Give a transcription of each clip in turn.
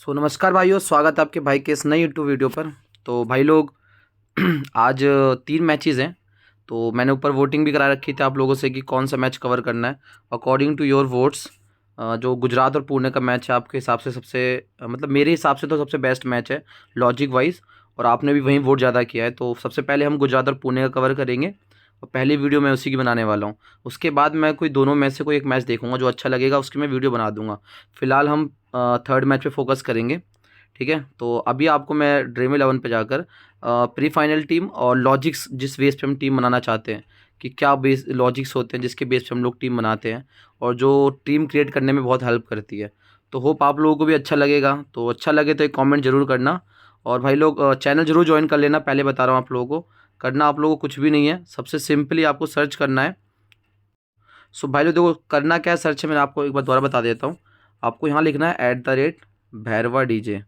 नमस्कार भाइयों, स्वागत है आपके भाई के इस नई यूट्यूब वीडियो पर। तो भाई लोग आज 3 मैचेस हैं। तो मैंने ऊपर वोटिंग भी करा रखी थी आप लोगों से कि कौन सा मैच कवर करना है अकॉर्डिंग टू योर वोट्स। जो गुजरात और पुणे का मैच है आपके हिसाब से सबसे मतलब मेरे हिसाब से तो सबसे बेस्ट मैच है लॉजिक वाइज। और आपने भी वहीं वोट ज़्यादा किया है, तो सबसे पहले हम गुजरात और पुणे का कवर करेंगे और पहली वीडियो मैं उसी की बनाने वाला हूँ। उसके बाद मैं कोई दोनों मैच से कोई एक मैच देखूंगा, जो अच्छा लगेगा उसकी मैं वीडियो बना दूंगा। फिलहाल हम थर्ड मैच पे फोकस करेंगे। ठीक है, तो अभी आपको मैं ड्रीम 11 पे जाकर प्री फाइनल टीम और लॉजिक्स जिस बेस पे हम टीम बनाना चाहते हैं कि क्या बेस लॉजिक्स होते हैं जिसके बेस पे हम लोग टीम बनाते हैं और जो टीम क्रिएट करने में बहुत हेल्प करती है। तो होप आप लोगों को भी अच्छा लगेगा। तो अच्छा लगे तो एक कमेंट जरूर करना। और भाई लोग चैनल जरूर ज्वाइन कर लेना। पहले बता रहा हूँ आप लोगों को, करना आप लोगों को कुछ भी नहीं है, सबसे सिंपली आपको सर्च करना है। सो भाई लोग देखो करना क्या है, सर्च है मैंने आपको एक बार दोबारा बता देता हूँ। आपको यहाँ लिखना है @भैरवा DJ।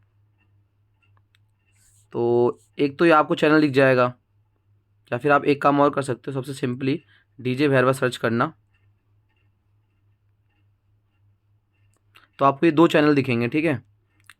तो एक तो ये आपको चैनल दिख जाएगा, या फिर आप एक काम और कर सकते हो, सबसे सिंपली DJ भैरवा सर्च करना। तो आपको ये 2 चैनल दिखेंगे। ठीक है,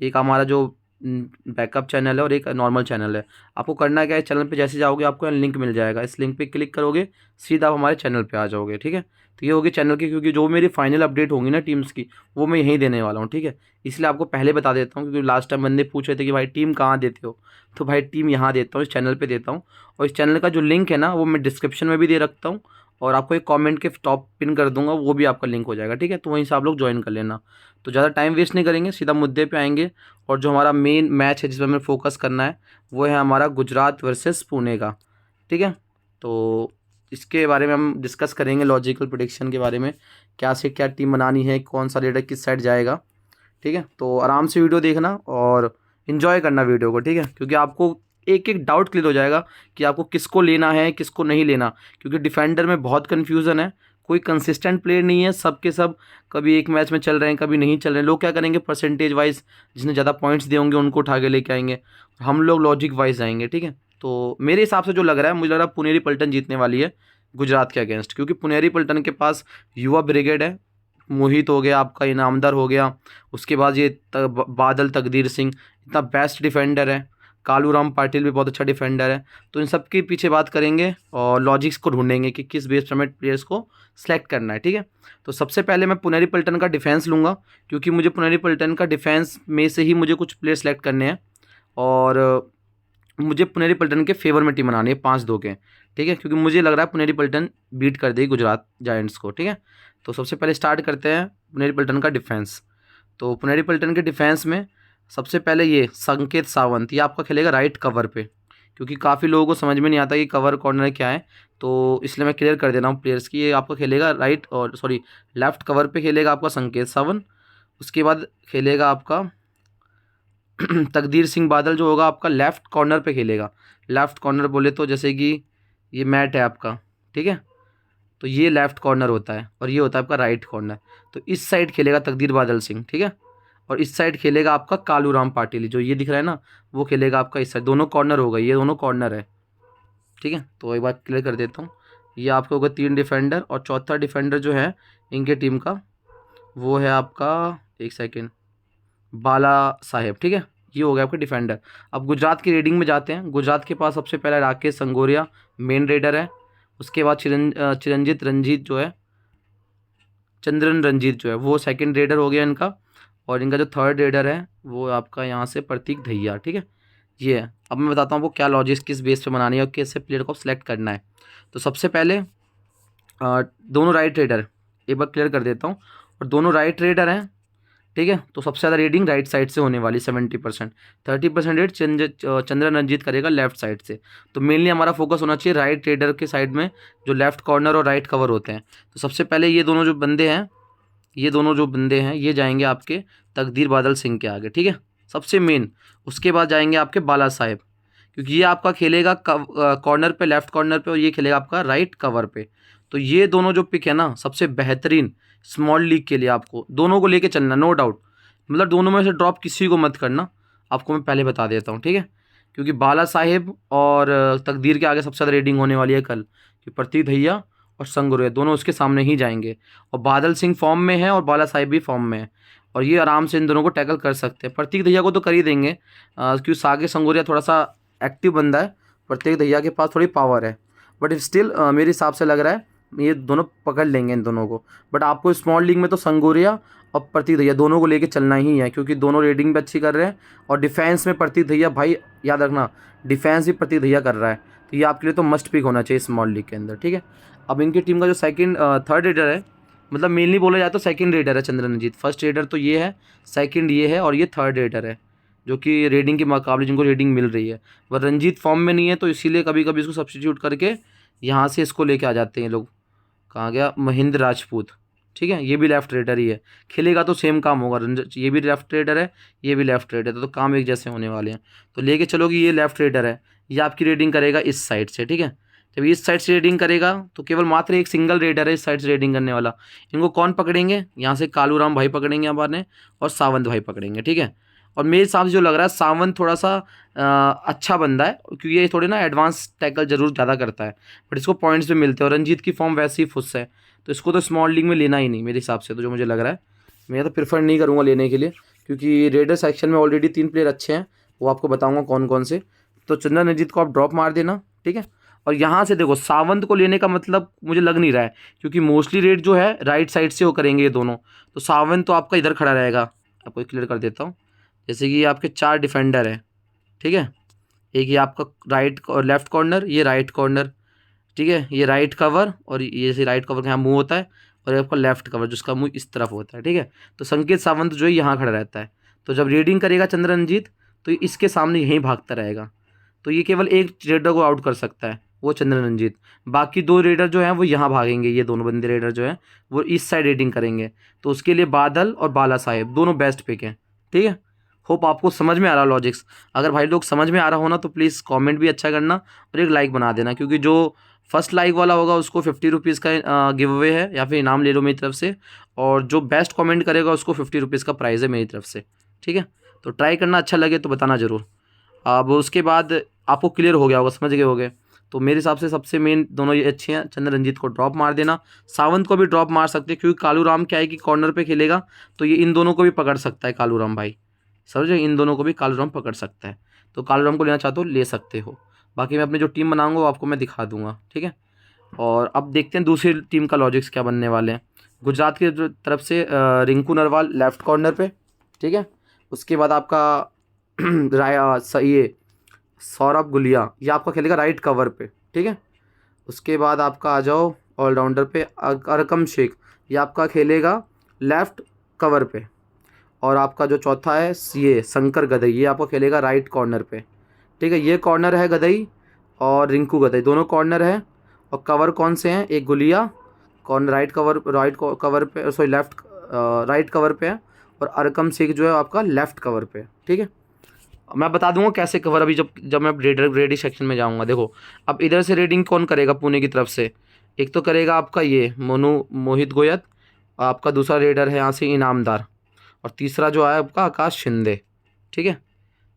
एक हमारा जो बैकअप चैनल है और एक नॉर्मल चैनल है। आपको करना क्या है, चैनल पे जैसे जाओगे आपको यहाँ लिंक मिल जाएगा, इस लिंक पे क्लिक करोगे सीधा आप हमारे चैनल पे आ जाओगे। ठीक है, तो ये होगी चैनल की, क्योंकि जो मेरी फाइनल अपडेट होंगी ना टीम्स की वो मैं यहीं देने वाला हूँ। ठीक है, इसलिए आपको पहले बता देता हूँ, क्योंकि लास्ट टाइम बंदे पूछ रहे थे कि भाई टीम कहाँ देते हो। तो भाई टीम यहाँ देता हूँ, इस चैनल पर देता हूँ। और इस चैनल का जो लिंक है ना वो मैं डिस्क्रिप्शन में भी दे रखता हूँ, और आपको एक कमेंट के टॉप पिन कर दूंगा, वो भी आपका लिंक हो जाएगा। ठीक है, तो वहीं से आप लोग ज्वाइन कर लेना। तो ज़्यादा टाइम वेस्ट नहीं करेंगे, सीधा मुद्दे पे आएंगे। और जो हमारा मेन मैच है जिस पर हमें फोकस करना है वो है हमारा गुजरात वर्सेस पुणे का। ठीक है, तो इसके बारे में हम डिस्कस करेंगे, लॉजिकल प्रेडिक्शन के बारे में, क्या से क्या टीम बनानी है, कौन सा लीडर किस साइड जाएगा। ठीक है, तो आराम से वीडियो देखना और इन्जॉय करना वीडियो को। ठीक है, क्योंकि आपको एक एक डाउट क्लियर हो जाएगा कि आपको किसको लेना है किसको नहीं लेना। क्योंकि डिफेंडर में बहुत कन्फ्यूज़न है, कोई कंसिस्टेंट प्लेयर नहीं है, सब के सब कभी एक मैच में चल रहे हैं कभी नहीं चल रहे हैं। लोग क्या करेंगे, परसेंटेज वाइज जिसने ज़्यादा पॉइंट्स दिए होंगे उनको उठा के लेके आएंगे, हम लोग लॉजिक वाइज आएंगे। ठीक है, तो मेरे हिसाब से जो लग रहा है, मुझे लग रहा है पुनेरी पल्टन जीतने वाली है गुजरात के अगेंस्ट, क्योंकि पुनेरी पल्टन के पास युवा ब्रिगेड है। मोहित हो गया आपका, इनामदार हो गया, उसके बाद ये बादल तकदीर सिंह इतना बेस्ट डिफेंडर है, कालू राम पाटिल भी बहुत अच्छा डिफेंडर है। तो इन सब के पीछे बात करेंगे और लॉजिक्स को ढूंढेंगे कि किस बेस पर हमें प्लेयर्स को सेलेक्ट करना है। ठीक है, तो सबसे पहले मैं पुनेरी पल्टन का डिफेंस लूँगा, क्योंकि मुझे पुनेरी पल्टन का डिफेंस में से ही मुझे कुछ प्लेयर सेलेक्ट करने हैं। और मुझे पुनेरी पल्टन के फेवर में टीम बनानी है 5-2 के। ठीक है, क्योंकि मुझे लग रहा है पुनेरी पल्टन बीट कर देगी गुजरात जायंट्स को। ठीक है, तो सबसे पहले स्टार्ट करते हैं पुनेरी पल्टन का डिफेंस। तो पुनेरी पल्टन के डिफेंस में सबसे पहले ये संकेत सावंत, ये आपका खेलेगा राइट कवर पे, क्योंकि काफ़ी लोगों को समझ में नहीं आता कि कवर कॉर्नर क्या है। तो इसलिए मैं क्लियर कर दे रहा हूँ प्लेयर्स की, ये आपका खेलेगा राइट और सॉरी लेफ्ट कवर पे खेलेगा आपका संकेत सावंत। उसके बाद खेलेगा आपका तकदीर सिंह बादल, जो होगा आपका लेफ़्ट कॉर्नर पे खेलेगा। लेफ़्ट कॉर्नर बोले तो जैसे कि ये मैट है आपका, ठीक है, तो ये लेफ़्ट कॉर्नर होता है और ये होता है आपका राइट कॉर्नर। तो इस साइड खेलेगा तकदीर बादल सिंह। ठीक है, और इस साइड खेलेगा आपका कालू राम पाटिल, जो ये दिख रहा है ना वो खेलेगा आपका इस साइड। दोनों कॉर्नर होगा, ये दोनों कॉर्नर है। ठीक है, तो एक बार क्लियर कर देता हूँ, ये आपके होगा 3 डिफेंडर, और चौथा डिफेंडर जो है इनके टीम का वो है आपका, एक सेकेंड, बाला साहेब। ठीक है, ये हो गया आपका डिफेंडर। अब गुजरात की रेडिंग में जाते हैं। गुजरात के पास सबसे पहला राकेश संगोरिया मेन रेडर है। उसके बाद चिरंजीत रंजीत जो है, चंद्रन रंजीत जो है वो सेकंड रेडर हो गया इनका। और इनका जो थर्ड रेडर है वो आपका यहाँ से प्रतीक धैया। ठीक है, ये है। अब मैं बताता हूँ आपको क्या लॉजिक्स किस बेस पे बनानी है और कैसे प्लेयर को सिलेक्ट करना है। तो सबसे पहले दोनों राइट रेडर एक बार क्लियर कर देता हूँ, और दोनों राइट रेडर हैं। ठीक है, तो सबसे ज़्यादा रेडिंग राइट साइड से होने वाली 70%, 30% रेड चंद्रन रंजीत करेगा लेफ्ट साइड से। तो मेनली हमारा फोकस होना चाहिए राइट रेडर के साइड में, जो लेफ्ट कॉर्नर और राइट कवर होते हैं। तो सबसे पहले ये दोनों जो बंदे हैं ये जाएंगे आपके तकदीर बादल सिंह के आगे। ठीक है, सबसे मेन। उसके बाद जाएंगे आपके बाला साहेब, क्योंकि ये आपका खेलेगा कॉर्नर पे, लेफ्ट कॉर्नर पे, और ये खेलेगा आपका राइट कवर पे। तो ये दोनों जो पिक है ना सबसे बेहतरीन स्मॉल लीग के लिए, आपको दोनों को लेके चलना, नो डाउट। मतलब दोनों में से ड्रॉप किसी को मत करना, आपको मैं पहले बता देता हूँ। ठीक है, क्योंकि बाला साहेब और तकदीर के आगे सबसे ज़्यादा रेडिंग होने वाली है कल, कि प्रतीक भैया और संगुरु दोनों उसके सामने ही जाएंगे। और बादल सिंह फॉर्म में है और बाला साहेब भी फॉर्म में है। और ये आराम से इन दोनों को टैकल कर सकते हैं। प्रतीक दहिया को तो कर ही देंगे क्योंकि सागे संगोरिया थोड़ा सा एक्टिव बंदा है, प्रतीक दहिया के पास थोड़ी पावर है, बट स्टिल मेरे हिसाब से लग रहा है ये दोनों पकड़ लेंगे इन दोनों को। बट आपको स्मॉल लीग में तो संगोरिया और प्रतीक दहिया दोनों को लेके चलना ही है, क्योंकि दोनों रेडिंग भी अच्छी कर रहे हैं और डिफेंस में प्रतीक दहिया भाई याद रखना डिफेंस भी प्रतीक दहिया कर रहा है, तो ये आपके लिए तो मस्ट पिक होना चाहिए स्मॉल लीग के अंदर, ठीक है। अब इनकी टीम का जो थर्ड रेडर है, मतलब मेनली बोला जाए तो सेकंड रेडर है चंद्रनजीत, फर्स्ट रेडर तो ये है, सेकंड ये है और ये थर्ड रेडर है जो कि रेडिंग के मुकाबले जिनको रेडिंग मिल रही है। वह रंजीत फॉर्म में नहीं है तो इसीलिए कभी कभी इसको सब्स्टिट्यूट करके यहाँ से इसको लेके आ जाते हैं लोग। कहाँ गया महेंद्र राजपूत, ठीक है, ये भी लेफ्ट रेडर ही है, खेलेगा तो सेम काम होगा, ये भी लेफ्ट रेडर है, ये भी लेफ्ट रेडर है, तो काम एक जैसे होने वाले हैं। तो लेके चलोगे ये लेफ्ट रेडर है, ये आपकी रेडिंग करेगा इस साइड से, ठीक है। जब इस साइड से रेडिंग करेगा तो केवल मात्र एक सिंगल रेडर है इस साइड से रेडिंग करने वाला। इनको कौन पकड़ेंगे, यहाँ से कालूराम भाई पकड़ेंगे हमारे और सावंत भाई पकड़ेंगे, ठीक है। और मेरे हिसाब से जो लग रहा है सावंत थोड़ा सा अच्छा बंदा है, क्योंकि ये थोड़े ना एडवांस टैकल जरूर ज़्यादा करता है, बट इसको पॉइंट्स भी मिलते हैं और रंजीत की फॉर्म वैसे ही फुस है, तो इसको तो स्मॉल लीग में लेना ही नहीं मेरे हिसाब से, तो जो मुझे लग रहा है मैं तो प्रेफर नहीं करूँगा लेने के लिए, क्योंकि रेडर सेक्शन में ऑलरेडी 3 प्लेयर अच्छे हैं, वो आपको बताऊँगा कौन कौन से। तो चंद्रनजीत को आप ड्रॉप मार देना, ठीक है। और यहाँ से देखो सावंत को लेने का मतलब मुझे लग नहीं रहा है, क्योंकि मोस्टली रेड जो है राइट साइड से वो करेंगे ये दोनों, तो सावंत तो आपका इधर खड़ा रहेगा। आपको क्लियर कर देता हूँ, जैसे कि ये आपके 4 डिफेंडर है, ठीक है, एक ये आपका राइट और लेफ्ट कॉर्नर, ये राइट कॉर्नर, ठीक है, ये राइट कवर और ये जैसे राइट कवर का यहाँ मुँह होता है, और ये आपका लेफ्ट कवर जिसका मुँह इस तरफ होता है, ठीक है। तो संकेत सावंत जो है यहाँ खड़ा रहता है, तो जब रीडिंग करेगा चंद्ररंजीत तो इसके सामने यहीं भागता रहेगा, तो ये केवल एक रेडर को आउट कर सकता है, वो चंद्ररंजीत। बाकी 2 रेडर जो हैं वो यहाँ भागेंगे, ये दोनों बंदे रेडर जो हैं वो इस साइड रेडिंग करेंगे, तो उसके लिए बादल और बाला साहेब दोनों बेस्ट पिक हैं, ठीक है। होप आपको समझ में आ रहा लॉजिक्स। अगर भाई लोग समझ में आ रहा हो ना तो प्लीज़ कमेंट भी अच्छा करना और एक लाइक बना देना, क्योंकि जो फर्स्ट लाइक वाला होगा उसको 50 रुपीज़ का गिव अवे है, या फिर इनाम ले लो मेरी तरफ से, और जो बेस्ट कमेंट करेगा उसको 50 रुपीज़ का प्राइज़ है मेरी तरफ से, ठीक है। तो ट्राई करना, अच्छा लगे तो बताना ज़रूर। अब उसके बाद आपको क्लियर हो गया होगा, समझ गए होगे। तो मेरे हिसाब से सबसे मेन दोनों ये अच्छे हैं, चंद्ररंजीत को ड्रॉप मार देना, सावंत को भी ड्रॉप मार सकते हैं, क्योंकि कालूराम क्या है कि कॉर्नर पे खेलेगा, तो ये इन दोनों को भी पकड़ सकता है कालूराम भाई, समझे, इन दोनों को भी कालूराम पकड़ सकता है, तो कालूराम को लेना चाहते हो ले सकते हो। बाकी मैं अपनी जो टीम बनाऊंगा वो आपको मैं दिखा दूंगा, ठीक है। और अब देखते हैं दूसरी टीम का लॉजिक्स क्या बनने वाले हैं। गुजरात की तरफ से रिंकू नरवाल लेफ्ट कॉर्नर पे, ठीक है। उसके बाद आपका ये सौरभ गुलिया, ये आपका खेलेगा राइट कवर पे, ठीक है। उसके बाद आपका आ जाओ ऑलराउंडर पे अरकम शेख, ये आपका खेलेगा लेफ्ट कवर पे। और आपका जो चौथा है ये शंकर गदई, ये आपको खेलेगा राइट कॉर्नर पे, ठीक है। ये कॉर्नर है गदई और रिंकू गदई, दोनों कॉर्नर है। और कवर कौन से हैं, एक गुलिया कॉर्नर राइट कवर पे, सॉरी लेफ्ट राइट कवर पे है, और अरकम शेख जो है आपका लेफ्ट कवर पे, ठीक है। मैं बता दूंगा कैसे कवर अभी जब मैं रेडी सेक्शन में जाऊंगा। देखो अब इधर से रेडिंग कौन करेगा पुणे की तरफ से, एक तो करेगा आपका ये मोहित गोयत, आपका दूसरा रेडर है यहाँ से इनामदार, और तीसरा जो है आपका आकाश शिंदे, ठीक है।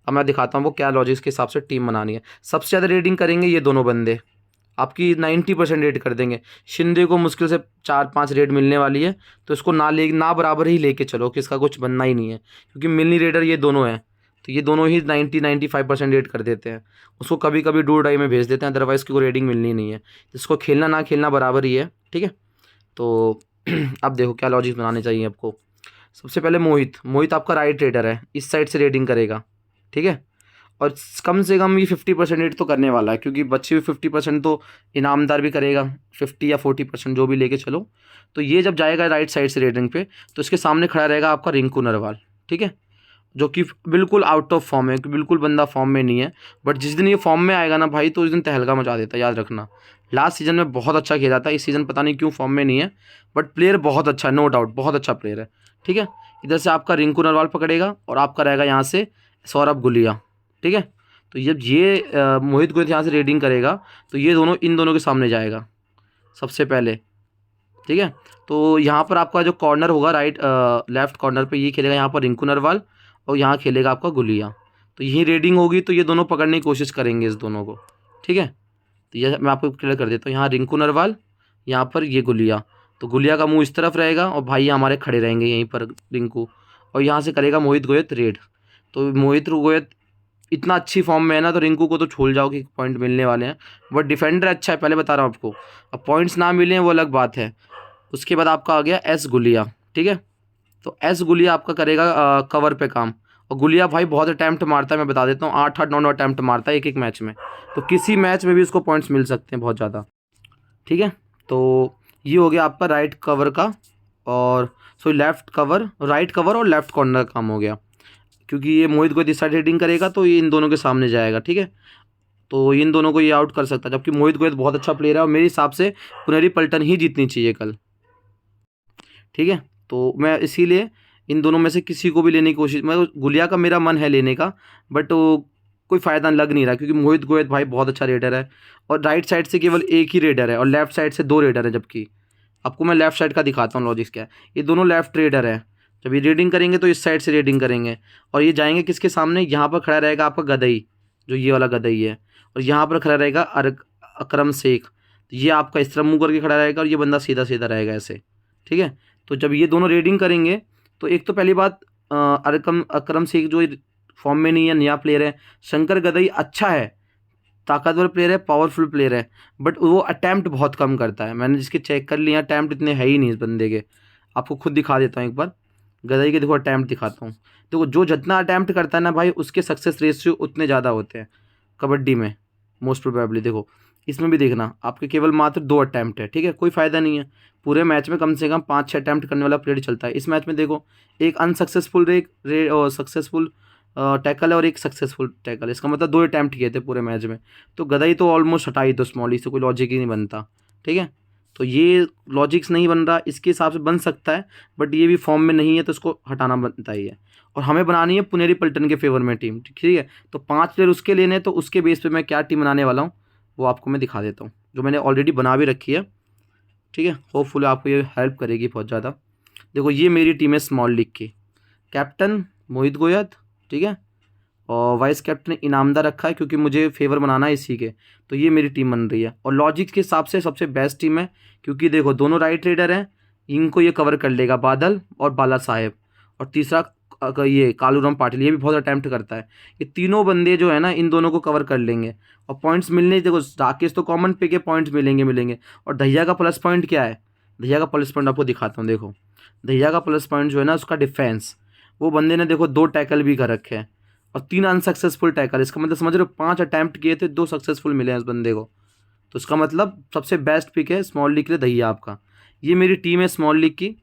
अब मैं दिखाता हूँ वो क्या लॉजिक्स के हिसाब से टीम बनानी है। सबसे ज़्यादा रेडिंग करेंगे ये दोनों बंदे, आपकी 90% रेड कर देंगे। शिंदे को मुश्किल से 4-5 रेड मिलने वाली है, तो इसको ना बराबर ही लेके चलो कि इसका कुछ बनना ही नहीं है, क्योंकि मिलनी रेडर ये दोनों हैं, तो ये दोनों ही 90-95% रेड कर देते हैं। उसको कभी कभी 2-2.5 में भेज देते हैं, अदरवाइज़ कोई रेडिंग मिलनी नहीं है। इसको खेलना ना खेलना बराबर ही है, ठीक है। तो अब देखो क्या लॉजिक बनाने चाहिए आपको। सबसे पहले मोहित आपका राइट रेडर है, इस साइड से रेडिंग करेगा, ठीक है। और कम से कम ये 50% रेड तो करने वाला है, क्योंकि बच्चे भी 50% तो इनामदार भी करेगा, 50 या 40% जो भी लेके चलो। तो ये जब जाएगा राइट साइड से रेडिंग पे, तो इसके सामने खड़ा रहेगा आपका रिंकू नरवाल, ठीक है, जो कि बिल्कुल आउट ऑफ फॉर्म है, कि बिल्कुल बंदा फॉर्म में नहीं है। बट जिस दिन ये फॉर्म में आएगा ना भाई, तो उस दिन तहलका मचा देता है, याद रखना। लास्ट सीजन में बहुत अच्छा खेला था, इस सीज़न पता नहीं क्यों फॉर्म में नहीं है, बट प्लेयर बहुत अच्छा है, नो डाउट बहुत अच्छा प्लेयर है, ठीक है। इधर से आपका रिंकू नरवाल पकड़ेगा और आपका रहेगा यहाँ से सौरभ गुलिया, ठीक है। तो जब ये मोहित गोयत यहाँ से रेडिंग करेगा, तो ये दोनों इन दोनों के सामने जाएगा सबसे पहले, ठीक है। तो यहाँ पर आपका जो कॉर्नर होगा राइट लेफ्ट कॉर्नर पे, ये खेलेगा यहाँ पर रिंकू नरवाल, और यहाँ खेलेगा आपका गुलिया। तो यही रेडिंग होगी, तो ये दोनों पकड़ने की कोशिश करेंगे इस दोनों को, ठीक है। तो ये मैं आपको क्लियर कर देता हूँ, यहाँ रिंकू नरवाल, यहाँ पर ये गुलिया, तो गुलिया का मुंह इस तरफ रहेगा और भाई हमारे खड़े रहेंगे यहीं पर रिंकू, और यहाँ से करेगा मोहित गोयत रेड। तो मोहित गोयत इतना अच्छी फॉर्म में है ना, तो रिंकू को तो छोड़ जाओ कि पॉइंट मिलने वाले हैं, बट डिफेंडर अच्छा है, पहले बता रहा हूँ आपको। अब पॉइंट्स ना मिले वो अलग बात है। उसके बाद आपका आ गया एस गुलिया, ठीक है। तो एस गुलिया आपका करेगा कवर पे काम। और गुलिया भाई बहुत अटैम्प्ट मारता है, मैं बता देता हूँ, 8-8 9 अटैम्प्ट मारता है एक एक मैच में। तो किसी मैच में भी उसको पॉइंट्स मिल सकते हैं बहुत ज़्यादा, ठीक है। तो ये हो गया आपका राइट कवर का, और sorry left cover, right cover और लेफ्ट कॉर्नर का काम हो गया। क्योंकि ये मोहित को इस साइड हेडिंग करेगा तो ये इन दोनों के सामने जाएगा, ठीक है। तो इन दोनों को ये आउट कर सकता है, जबकि मोहित गोयत बहुत अच्छा प्लेयर है और मेरे हिसाब से पुनेरी पल्टन ही जीतनी चाहिए कल, ठीक है। तो मैं इसीलिए इन दोनों में से किसी को भी लेने की कोशिश, मैं गुलिया का मेरा मन है लेने का, बट वो कोई फ़ायदा लग नहीं रहा, क्योंकि मोहित गोयत भाई बहुत अच्छा रेडर है और राइट साइड से केवल एक ही रेडर है और लेफ्ट साइड से 2 रेडर है। जबकि आपको मैं लेफ्ट साइड का दिखाता हूँ लॉजिक्स क्या है। ये दोनों लेफ्ट रेडर है, जब ये रेडिंग करेंगे तो इस साइड से रेडिंग करेंगे, और ये जाएंगे किसके सामने, यहाँ पर खड़ा रहेगा आपका गदई, जो ये वाला गदई है, और यहाँ पर खड़ा रहेगा अकरम शेख। तो ये आपका इस तरह मुँह करके खड़ा रहेगा और ये बंदा सीधा सीधा रहेगा ऐसे, ठीक है। तो जब ये दोनों रेडिंग करेंगे तो एक तो पहली बात अकरम शेख जो फॉर्म में नहीं है, नया प्लेयर है। शंकर गदई अच्छा है, ताकतवर प्लेयर है, पावरफुल प्लेयर है, बट वो अटैम्प्ट बहुत कम करता है। मैंने जिसके चेक कर लिया, अटैम्प्ट इतने है ही नहीं इस बंदे के। आपको खुद दिखा देता हूँ एक बार, गदई के देखो अटैम्प्ट दिखाता हूँ। देखो जो जितना अटैम्प्ट करता है ना भाई, उसके सक्सेस रेशियो उतने ज़्यादा होते हैं कबड्डी में, मोस्ट प्रोबेबली। देखो इसमें भी देखना, आपके केवल मात्र 2 अटैम्प्ट है, ठीक है, कोई फ़ायदा नहीं है। पूरे मैच में कम से कम 5-6 अटैम्प्ट करने वाला प्लेयर चलता है। इस मैच में देखो एक अनसक्सेसफुल सक्सेसफुल टैकल है और एक सक्सेसफुल टैकल, इसका मतलब 2 अटैम्प्ट किए थे पूरे मैच में। तो गदई तो ऑलमोस्ट हटा ही दो, स्मॉली से कोई लॉजिक ही नहीं बनता, ठीक है। तो ये लॉजिक्स नहीं बन रहा, इसके हिसाब से बन सकता है, बट ये भी फॉर्म में नहीं है तो इसको हटाना बनता ही है। और हमें बनानी है पुनेरी पल्टन के फेवर में टीम, ठीक है। तो 5 प्लेयर उसके लेने, तो उसके बेस पे मैं क्या टीम बनाने वाला हूँ वो आपको मैं दिखा देता हूँ, जो मैंने ऑलरेडी बना भी रखी है, ठीक है। होपफुली आपको ये हेल्प करेगी बहुत ज़्यादा। देखो ये मेरी टीम है स्मॉल लीग की। कैप्टन मोहित गोयत, ठीक है, और वाइस कैप्टन इनामदार रखा है क्योंकि मुझे फेवर बनाना है इसी के। तो ये मेरी टीम बन रही है और लॉजिक के हिसाब से सबसे बेस्ट टीम है, क्योंकि देखो दोनों राइट रेडर हैं, इनको ये कवर कर लेगा, बादल और बाला साहेब। और तीसरा ये कालूराम पाटिल, ये भी बहुत अटैम्प्ट करता है। ये तीनों बंदे जो है ना, इन दोनों को कवर कर लेंगे और पॉइंट्स मिलने, देखो राकेश तो कॉमन पे के पॉइंट्स मिलेंगे। और दहिया का प्लस पॉइंट क्या है, दहिया का प्लस पॉइंट आपको दिखाता हूँ। देखो दहिया का प्लस पॉइंट जो है ना, उसका डिफेंस, वो बंदे ने देखो 2 टैकल भी कर रखे हैं और 3 अनसक्सेसफुल टैकल। इसका मतलब समझ रहे हो, 5 अटैम्प्ट किए थे, 2 सक्सेसफुल मिले हैं इस बंदे को। तो इसका मतलब सबसे बेस्ट पिक है स्मॉल लीग के लिए दहिया आपका। ये मेरी टीम है स्मॉल लीग की।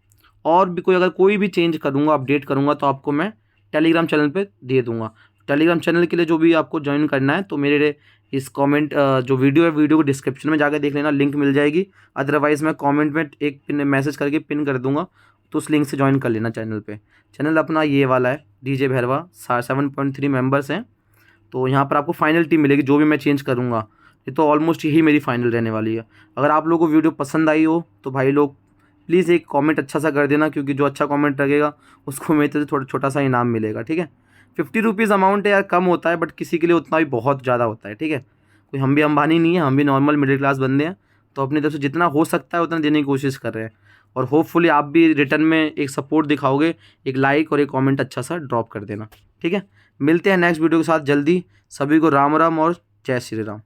और भी कोई अगर कोई भी चेंज करूँगा, अपडेट करूँगा, तो आपको मैं टेलीग्राम चैनल पे दे दूँगा। टेलीग्राम चैनल के लिए जो भी आपको ज्वाइन करना है, तो मेरे इस कमेंट जो वीडियो है, वीडियो को डिस्क्रिप्शन में जाकर देख लेना, लिंक मिल जाएगी। अदरवाइज़ मैं कमेंट में एक पिन मैसेज करके पिन कर दूँगा, तो उस लिंक से ज्वाइन कर लेना चैनल पे। चैनल अपना ये वाला है, डीजे भैरवा, 7.3 मेंबर्स हैं। तो यहाँ पर आपको फाइनल टीम मिलेगी, जो भी मैं चेंज करूँगा। ये तो ऑलमोस्ट यही मेरी फाइनल रहने वाली है। अगर आप लोगों को वीडियो पसंद आई हो तो भाई लोग प्लीज़ एक कमेंट अच्छा सा कर देना, क्योंकि जो अच्छा कमेंट लगेगा उसको मेरे तरफ से थोड़ा छोटा सा इनाम मिलेगा, ठीक है। 50 रुपीज़ अमाउंट है यार, कम होता है, बट किसी के लिए उतना भी बहुत ज़्यादा होता है, ठीक है। कोई हम भी अंबानी नहीं है, हम भी नॉर्मल मिडिल क्लास बंदे हैं। तो अपनी तरफ से जितना हो सकता है उतना देने की कोशिश कर रहे हैं। और होपफुली आप भी रिटर्न में एक सपोर्ट दिखाओगे, एक लाइक और एक कमेंट अच्छा सा ड्रॉप कर देना, ठीक है। मिलते हैं नेक्स्ट वीडियो के साथ जल्दी। सभी को राम राम और जय श्री राम।